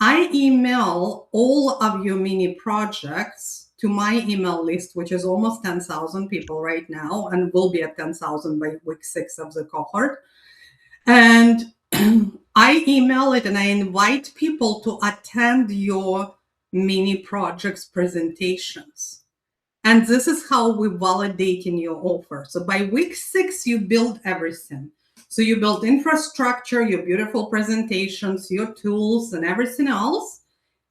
I email all of your mini projects to my email list, which is almost 10,000 people right now, and will be at 10,000 by week 6 of the cohort. And I email it and I invite people to attend your mini projects presentations. And this is how we validate in your offer. So by week 6, you build everything. So you build infrastructure, your beautiful presentations, your tools, and everything else.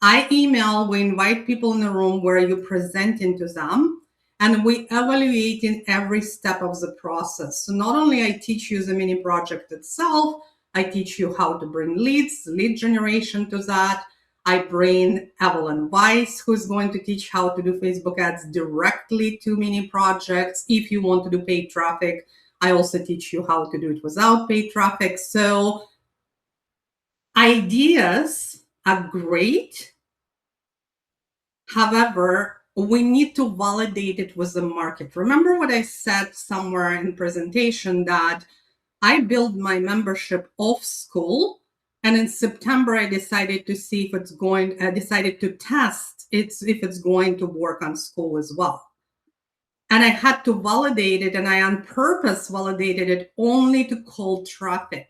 I email, we invite people in the room where you present into them, and we evaluate in every step of the process. So not only I teach you the mini project itself, I teach you how to bring leads, lead generation to that. I bring Evelyn Weiss, who's going to teach how to do Facebook ads directly to mini projects. If you want to do paid traffic, I also teach you how to do it without paid traffic. So ideas are great. However, we need to validate it with the market. Remember what I said somewhere in presentation that I built my membership off school, and in September I decided to see if it's going. I decided to test if it's going to work on school as well. And I had to validate it, and I on purpose validated it only to cold traffic.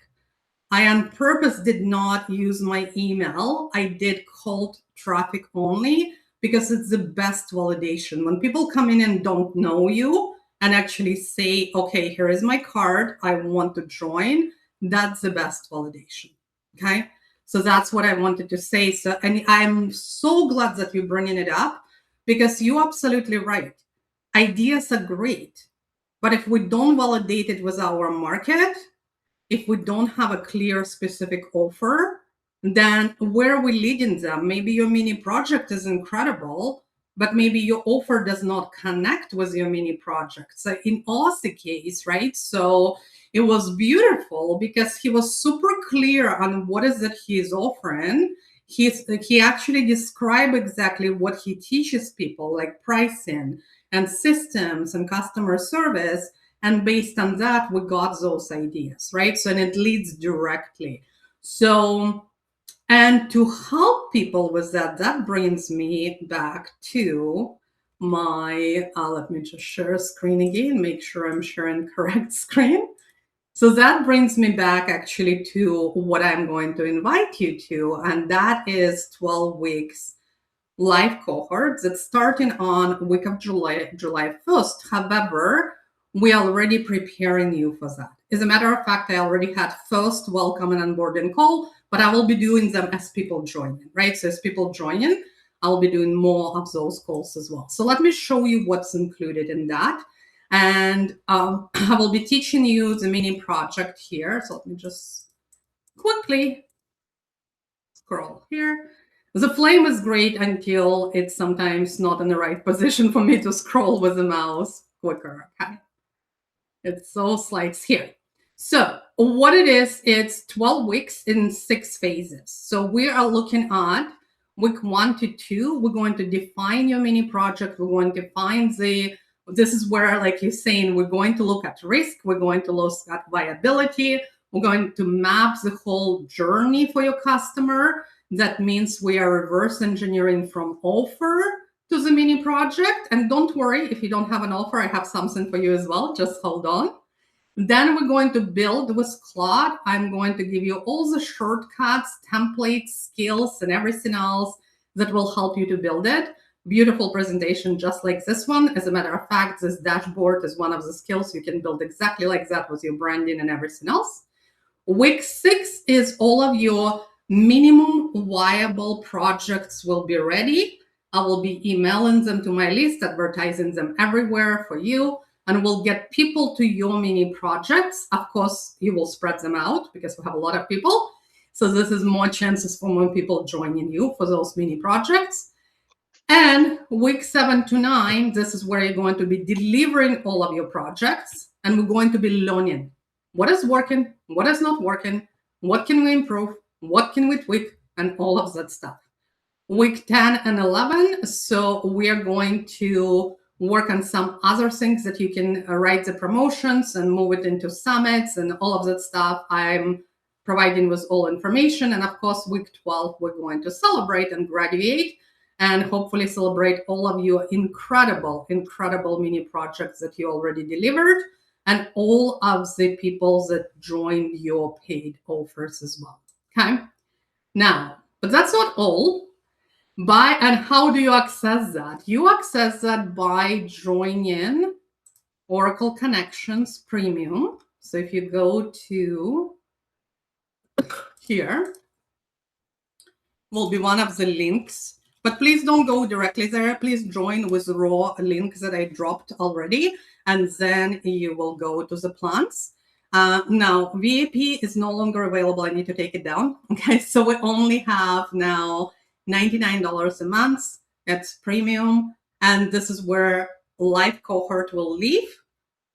I on purpose did not use my email. I did cold traffic only because it's the best validation. When people come in and don't know you and actually say, okay, here is my card, I want to join, that's the best validation. Okay. So that's what I wanted to say. So, and I'm so glad that you're bringing it up because you're absolutely right. Ideas are great. But if we don't validate it with our market, if we don't have a clear, specific offer, then where are we leading them? Maybe your mini project is incredible, but maybe your offer does not connect with your mini project. So in Ozzy's case, right? So it was beautiful because he was super clear on what is it he is offering. He actually described exactly what he teaches people, like pricing and systems and customer service. And based on that, we got those ideas, right? So, and it leads directly. So, and to help people with that, that brings me back to my, let me just share a screen again, make sure I'm sharing correct screen. So that brings me back actually to what I'm going to invite you to, and that is 12 weeks live cohorts that's starting on week of July 1st. However, we are already preparing you for that. As a matter of fact, I already had first welcome and onboarding call, but I will be doing them as people join in, right? So as people join in, I'll be doing more of those calls as well. So let me show you what's included in that. And I will be teaching you the mini project here. So let me just quickly scroll here. The flame is great until it's sometimes not in the right position for me to scroll with the mouse quicker. Okay. It's those slides here. So what it is, it's 12 weeks in 6 phases. So we are looking at week 1 to 2. We're going to define your mini project. We're going to find this is where, like you're saying, we're going to look at risk. We're going to look at viability. We're going to map the whole journey for your customer. That means we are reverse engineering from offer to the mini project. And don't worry, if you don't have an offer, I have something for you as well. Just hold on. Then we're going to build with Claude. I'm going to give you all the shortcuts, templates, skills, and everything else that will help you to build it. Beautiful presentation, just like this one. As a matter of fact, this dashboard is one of the skills you can build exactly like that with your branding and everything else. Week 6 is all of your minimum viable projects will be ready. I will be emailing them to my list, advertising them everywhere for you, and we'll get people to your mini projects. Of course, you will spread them out because we have a lot of people. So this is more chances for more people joining you for those mini projects. And week 7 to 9, this is where you're going to be delivering all of your projects, and we're going to be learning what is working, what is not working, what can we improve, what can we tweak, and all of that stuff. Week 10 and 11, so we are going to work on some other things that you can write the promotions and move it into summits and all of that stuff. I'm providing with all information. And of course, week 12, we're going to celebrate and graduate and hopefully celebrate all of your incredible mini projects that you already delivered and all of the people that joined your paid offers as well. Okay. Now, but that's not all. And how do you access that? You access that by joining Oracle Connections Premium. So if you go to here, will be one of the links, but please don't go directly there. Please join with the raw link that I dropped already, and then you will go to the plans. Now, VIP is no longer available. I need to take it down. Okay, so we only have now $99 a month. That's premium. And this is where live cohort will leave.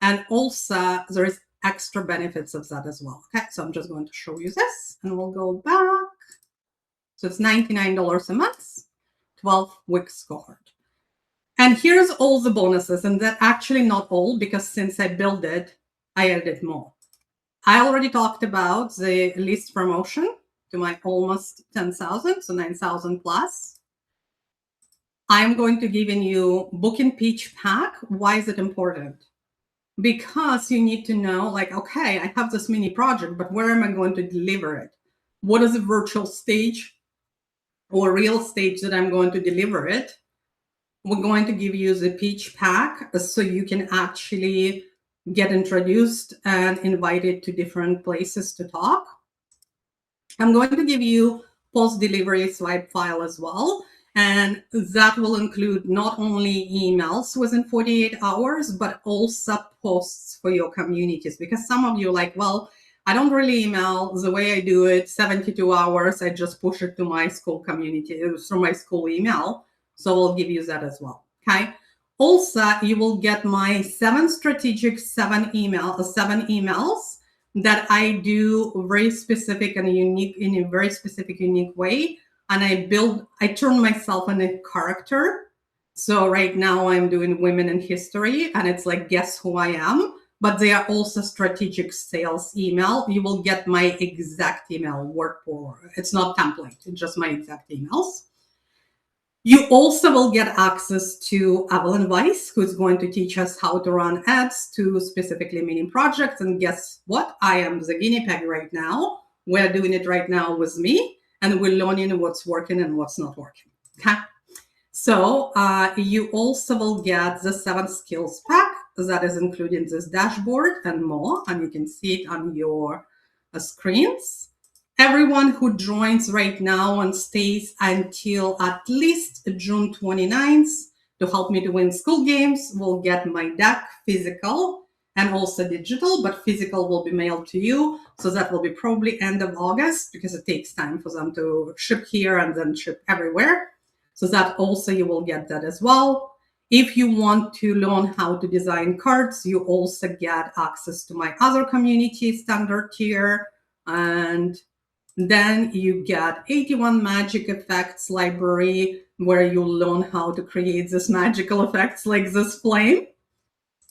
And also there is extra benefits of that as well. Okay, so I'm just going to show you this and we'll go back. So it's $99 a month, 12 weeks cohort. And here's all the bonuses, and that actually not all, because since I built it, I added more. I already talked about the list promotion to my almost 10,000, so 9,000 plus. I'm going to give you booking pitch pack. Why is it important? Because you need to know, like, okay, I have this mini project, but where am I going to deliver it? What is the virtual stage or real stage that I'm going to deliver it? We're going to give you the pitch pack so you can actually get introduced and invited to different places to talk. I'm going to give you post-delivery swipe file as well. And that will include not only emails within 48 hours, but also posts for your communities. Because some of you are like, well, I don't really email the way I do it, 72 hours, I just push it to my school community, through my school email. So we'll give you that as well. Okay. Also, you will get my seven emails that I do very specific and unique in a very specific, unique way. And I turn myself in a character. So right now I'm doing women in history, and it's like, guess who I am? But they are also strategic sales email. You will get my exact email word for word. It's not template, it's just my exact emails. You also will get access to Evelyn Weiss, who's going to teach us how to run ads to specifically mini projects. And guess what? I am the guinea pig right now. We're doing it right now with me, and we're learning what's working and what's not working. Okay. So you also will get the 7 skills pack that is including this dashboard and more, and you can see it on your screens. Everyone who joins right now and stays until at least June 29th to help me to win school games will get my deck physical and also digital, but physical will be mailed to you. So that will be probably end of August, because it takes time for them to ship here and then ship everywhere. So that also you will get that as well. If you want to learn how to design cards, you also get access to my other community standard tier. And then you get 81 magic effects library, where you learn how to create this magical effects like this flame.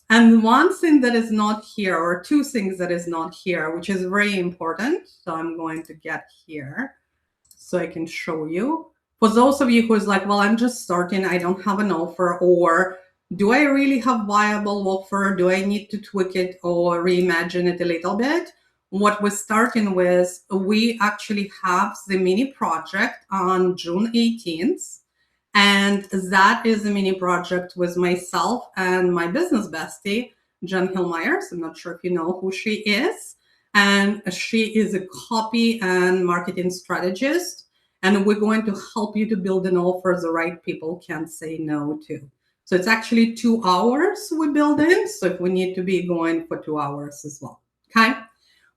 And one thing that is not here, or two things that is not here, which is very important. So I'm going to get here so I can show you. For those of you who is like, well, I'm just starting, I don't have an offer, or do I really have viable offer? Do I need to tweak it or reimagine it a little bit? What we're starting with, we actually have the mini project on June 18th. And that is a mini project with myself and my business bestie, Jen Hill-Myers. I'm not sure if you know who she is. And she is a copy and marketing strategist. And we're going to help you to build an offer the right people can say no to. So it's actually 2 hours we build in. So if we need to be going for 2 hours as well. Okay.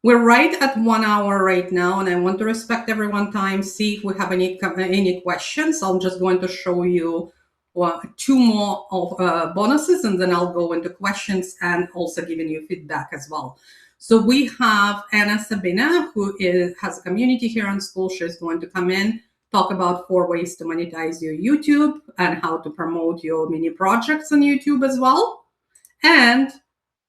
We're right at 1 hour right now, and I want to respect everyone's time, see if we have any questions. I'm just going to show you 2 more of bonuses, and then I'll go into questions and also giving you feedback as well. So we have Anna Sabina, who has a community here on school. She's going to come in, talk about 4 ways to monetize your YouTube and how to promote your mini projects on YouTube as well. And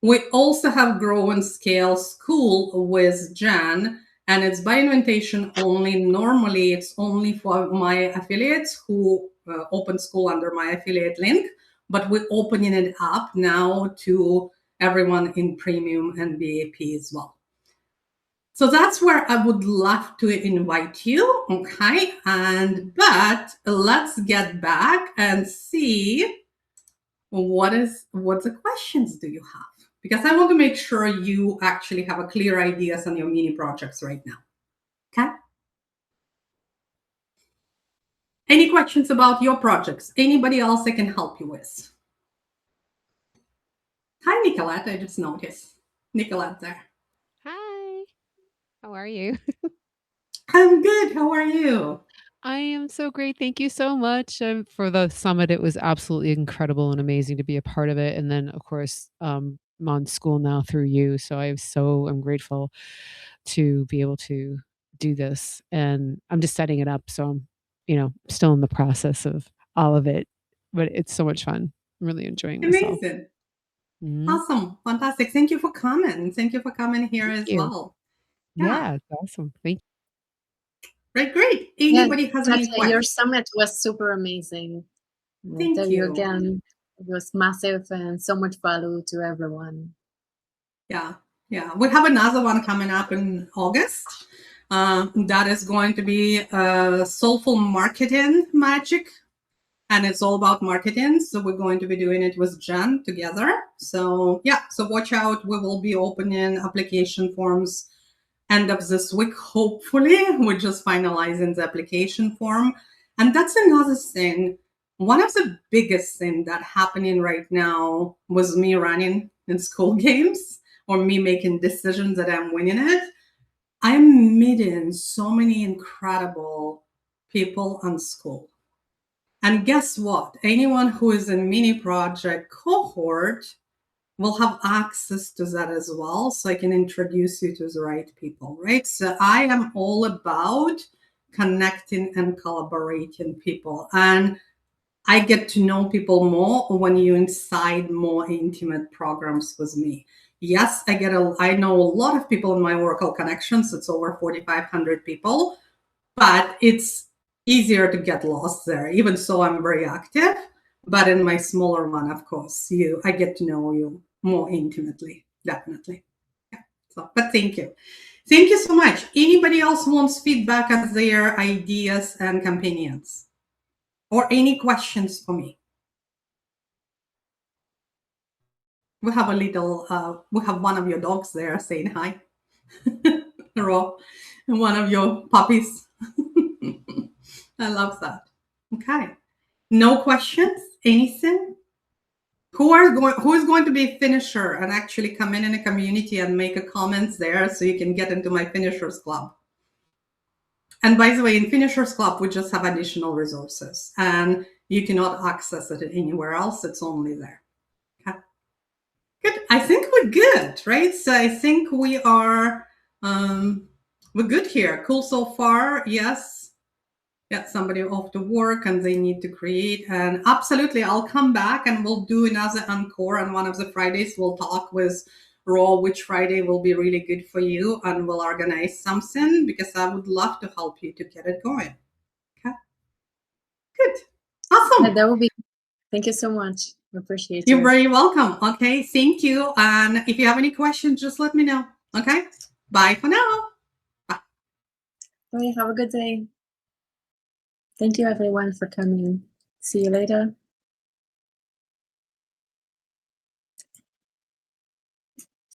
we also have Grow and Scale School with Jan, and it's by invitation only. Normally, it's only for my affiliates who open school under my affiliate link, but we're opening it up now to everyone in Premium and VIP as well. So that's where I would love to invite you, okay? But let's get back and see what the questions do you have? Because I want to make sure you actually have a clear ideas on your mini projects right now. Okay? Any questions about your projects? Anybody else I can help you with? Hi, Nicolette. I just noticed. Nicolette there. Hi. How are you? I'm good. How are you? I am so great. Thank you so much for the summit. It was absolutely incredible and amazing to be a part of it. And then, of course, I'm on school now through you. So I'm grateful to be able to do this. And I'm just setting it up. So I'm, still in the process of all of it. But it's so much fun. I'm really enjoying myself. Amazing. Mhm. Awesome. Fantastic. Thank you for coming. Thank you for coming here Thank as you. well. Yeah, it's awesome. Thank Right, great. Yeah, Anybody has any Katya, your questions? summit was super amazing. I'll Thank tell you you. again, it was massive and so much value to everyone. Yeah. We have another one coming up in August. That is going to be Soulful Marketing Magic, and it's all about marketing. So we're going to be doing it with Jen together. So watch out. We will be opening application forms end of this week, hopefully. We're just finalizing the application form. And that's another thing. One of the biggest things that happening right now was me running in school games, or me making decisions that I'm winning it. I'm meeting so many incredible people on school. And guess what? Anyone who is in mini project cohort will have access to that as well. So I can introduce you to the right people, right? So I am all about connecting and collaborating people. And I get to know people more when you're inside more intimate programs with me. Yes, I know a lot of people in my Oracle connections. It's over 4,500 people, but it's easier to get lost there. Even so, I'm very active, but in my smaller one, of course, I get to know you more intimately, definitely. Yeah. So, but thank you. Thank you so much. Anybody else wants feedback on their ideas and companions? Or any questions for me? We have we have one of your dogs there saying hi. Ro, and one of your puppies. I love that. Okay. No questions? Anything? Who is going to be a finisher and actually come in a community and make a comments there so you can get into my finishers club? And by the way, in finishers club, we just have additional resources and you cannot access it anywhere else. It's only there. Okay. Good. I think we're good, right? So I think we are, we're good here. Cool so far. Yes. Get somebody off to work and they need to create. And absolutely, I'll come back and we'll do another encore on one of the Fridays. We'll talk with Raw which Friday will be really good for you, and we'll organize something because I would love to help you to get it going. Okay. Good. Awesome. Yeah, that will be. Thank you so much. I appreciate it. You're very welcome. Okay. Thank you. And if you have any questions, just let me know. Okay. Bye for now. Bye. Have a good day. Thank you, everyone, for coming. See you later.